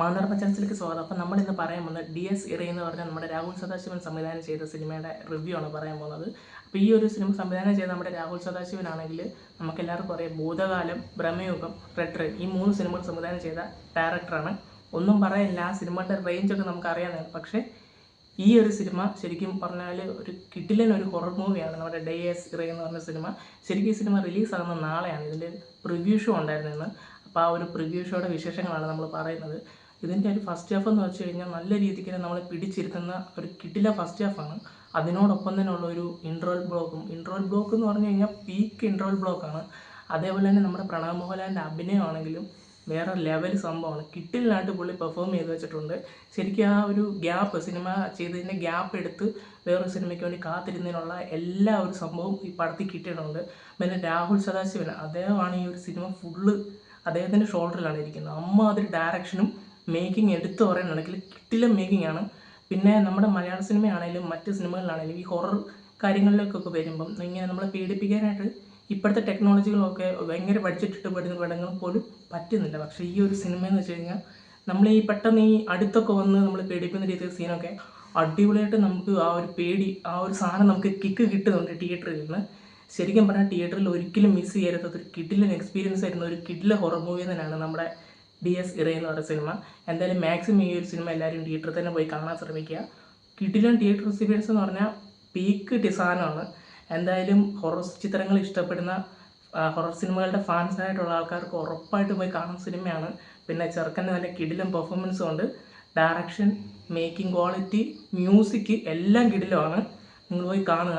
മാനർമ്മ ചാനലിലേക്ക് സ്വാഗതം. അപ്പോൾ നമ്മളിന്ന് പറയാൻ പോകുന്നത് DS ഇറ എന്ന് പറഞ്ഞാൽ നമ്മുടെ രാഹുൽ സദാശിവൻ സംവിധാനം ചെയ്ത സിനിമയുടെ റിവ്യൂ ആണ് പറയാൻ പോകുന്നത്. അപ്പോൾ ഈ ഒരു സിനിമ സംവിധാനം ചെയ്ത നമ്മുടെ രാഹുൽ സദാശിവൻ ആണെങ്കിൽ നമുക്കെല്ലാവർക്കും അറിയാം, ഭൂതകാലം, ബ്രഹ്മയുഗം, റെഡ് ട്രെയിൻ ഈ 3 സിനിമകൾ സംവിധാനം ചെയ്ത ഡയറക്ടറാണ്. ഒന്നും പറയില്ല, ആ സിനിമയുടെ റേഞ്ചൊക്കെ നമുക്ക് അറിയാവുന്നതാണ്. പക്ഷേ ഈ ഒരു സിനിമ ശരിക്കും പറഞ്ഞാൽ ഒരു കിടിലൻ ഹൊറർ മൂവിയാണ്. നമ്മുടെ DS ഇറ എന്ന് പറഞ്ഞ സിനിമ. ശരിക്കും ഈ സിനിമ റിലീസാകുന്ന നാളെയാണ്. ഇതിൻ്റെ പ്രിവ്യൂ ഷോ ഉണ്ടായിരുന്നെന്ന്. അപ്പോൾ ആ ഒരു പ്രിവ്യൂ ഷോയുടെ വിശേഷങ്ങളാണ് നമ്മൾ പറയുന്നത്. ഇതിൻ്റെ ഒരു ഫസ്റ്റ് ഹാഫ് എന്ന് വെച്ച് കഴിഞ്ഞാൽ നല്ല രീതിക്ക് തന്നെ നമ്മളെ പിടിച്ചിരുത്തുന്ന ഒരു കിടില ഫസ്റ്റ് ഹാഫാണ്. അതിനോടൊപ്പം തന്നെ ഉള്ള ഒരു ഇൻട്രോൽ ബ്ലോക്ക് എന്ന് പറഞ്ഞു കഴിഞ്ഞാൽ പീക്ക് ഇൻട്രോൽ ബ്ലോക്കാണ്. അതേപോലെ തന്നെ നമ്മുടെ പ്രണവ് മോഹൻലാലിൻ്റെ അഭിനയമാണെങ്കിലും വേറെ ലെവൽ സംഭവമാണ്. കിട്ടിലിനായിട്ട് പുള്ളി പെർഫോം ചെയ്ത് വെച്ചിട്ടുണ്ട്. ശരിക്കും ആ ഒരു ഗ്യാപ്പ്, സിനിമ ചെയ്തതിൻ്റെ ഗ്യാപ്പ് എടുത്ത് വേറൊരു സിനിമയ്ക്ക് വേണ്ടി കാത്തിരുന്നതിനുള്ള എല്ലാ ഒരു സംഭവവും ഈ പടത്തിൽ കിട്ടിയിട്ടുണ്ട്. പിന്നെ രാഹുൽ സദാശിവൻ, അദ്ദേഹമാണ് ഈ ഒരു സിനിമ ഫുള്ള് അദ്ദേഹത്തിൻ്റെ ഷോൾഡറിലാണ് ഇരിക്കുന്നത്. അതൊരു ഡയറക്ഷനും മേക്കിംഗ് എടുത്തു പറയുകയാണെങ്കിൽ കിട്ടില്ല മേക്കിംഗ് ആണ്. പിന്നെ നമ്മുടെ മലയാള സിനിമയാണെങ്കിലും മറ്റ് സിനിമകളിലാണെങ്കിലും ഈ ഹൊറർ കാര്യങ്ങളിലേക്കൊക്കെ വരുമ്പം ഇങ്ങനെ നമ്മളെ പീഡിപ്പിക്കാനായിട്ട് ഇപ്പോഴത്തെ ടെക്നോളജികളൊക്കെ ഭയങ്കര ബഡ്ജറ്റ് പെടുന്ന പടങ്ങൾ പോലും പറ്റുന്നില്ല. പക്ഷേ ഈ ഒരു സിനിമ എന്ന് വെച്ച് കഴിഞ്ഞാൽ നമ്മൾ ഈ പെട്ടെന്ന് ഈ അടുത്തൊക്കെ വന്ന് നമ്മൾ പേടിപ്പിക്കുന്ന രീതിയിൽ സീനൊക്കെ അടിപൊളിയായിട്ട് നമുക്ക് ആ ഒരു പേടി, ആ ഒരു സാധനം നമുക്ക് കിക്ക് കിട്ടുന്നുണ്ട് തിയേറ്ററിൽ നിന്ന്. ശരിക്കും പറഞ്ഞാൽ തിയേറ്ററിൽ ഒരിക്കലും മിസ് ചെയ്യരുതൊരു കിടിലൻ എക്സ്പീരിയൻസ് ആയിരുന്ന ഒരു കിടില ഹൊറർ മൂവി തന്നെയാണ് നമ്മുടെ DS ഇറ എന്ന് പറയുന്ന സിനിമ. എന്തായാലും മാക്സിമം ഈ ഒരു സിനിമ എല്ലാവരും തിയേറ്ററിൽ തന്നെ പോയി കാണാൻ ശ്രമിക്കുക. കിടിലൻ തിയേറ്റർ എക്സ്പീരിയൻസ് എന്ന് പറഞ്ഞാൽ പീക്ക് സാധനമാണ്. എന്തായാലും ഹൊറർ ചിത്രങ്ങൾ ഇഷ്ടപ്പെടുന്ന ഹൊറർ സിനിമകളുടെ ഫാൻസായിട്ടുള്ള ആൾക്കാർക്ക് ഉറപ്പായിട്ട് പോയി കാണുന്ന സിനിമയാണ്. പിന്നെ ചെറുക്കൻ്റെ നല്ല കിടിലൻ പെർഫോമൻസും ഉണ്ട്. ഡയറക്ഷൻ, മേക്കിംഗ് ക്വാളിറ്റി, മ്യൂസിക് എല്ലാം കിടിലമാണ്. നിങ്ങൾ പോയി കാണുക.